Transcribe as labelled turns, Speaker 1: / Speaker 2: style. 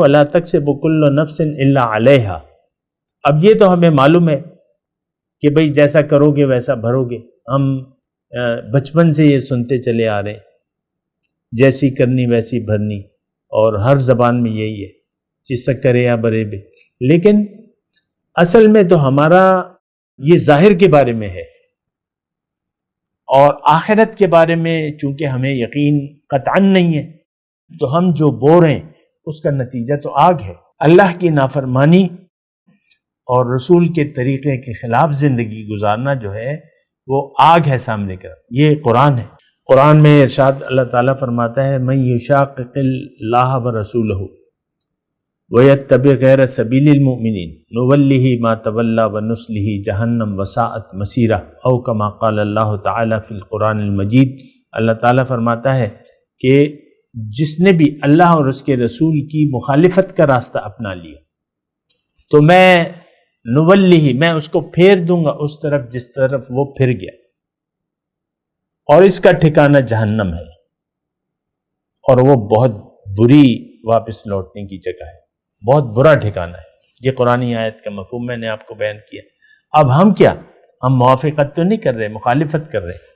Speaker 1: وَلَا تَكْسِبُ كُلُّ نَفْسٍ إِلَّا عَلَيْهَا۔ اب یہ تو ہمیں معلوم ہے کہ بھئی جیسا کرو گے ویسا بھرو گے، ہم بچپن سے یہ سنتے چلے آ رہے ہیں، جیسی کرنی ویسی بھرنی، اور ہر زبان میں یہی ہے، جیسا کرے یا برے بے۔ لیکن اصل میں تو ہمارا یہ ظاہر کے بارے میں ہے، اور آخرت کے بارے میں چونکہ ہمیں یقین قطعاً نہیں ہے، تو ہم جو بو رہے ہیں اس کا نتیجہ تو آگ ہے۔ اللہ کی نافرمانی اور رسول کے طریقے کے خلاف زندگی گزارنا جو ہے وہ آگ ہے سامنے کا۔ یہ قرآن ہے۔ قرآن میں ارشاد اللہ تعالیٰ فرماتا ہے مَن یُشَاقِقِ اللَّهَ وَرَسُولَهُ وَيَتَّبِعْ غَيْرَ سَبِيلِ الْمُؤْمِنِينَ نُوَلِّهِ مَا تَوَلَّىٰ وَنُصْلِهِ جَهَنَّمَ وَسَاءَتْ مَصِيرًا او كما قال اللہ تعالیٰ فی القرآن المجید۔ اللہ تعالیٰ فرماتا ہے کہ جس نے بھی اللہ اور اس کے رسول کی مخالفت کا راستہ اپنا لیا تو میں نولیہ، میں اس کو پھیر دوں گا اس طرف جس طرف وہ پھر گیا، اور اس کا ٹھکانہ جہنم ہے، اور وہ بہت بری واپس لوٹنے کی جگہ ہے، بہت برا ٹھکانہ ہے۔ یہ قرآنی آیت کا مفہوم میں نے آپ کو بیان کیا۔ اب ہم کیا؟ ہم موافقت تو نہیں کر رہے، مخالفت کر رہے۔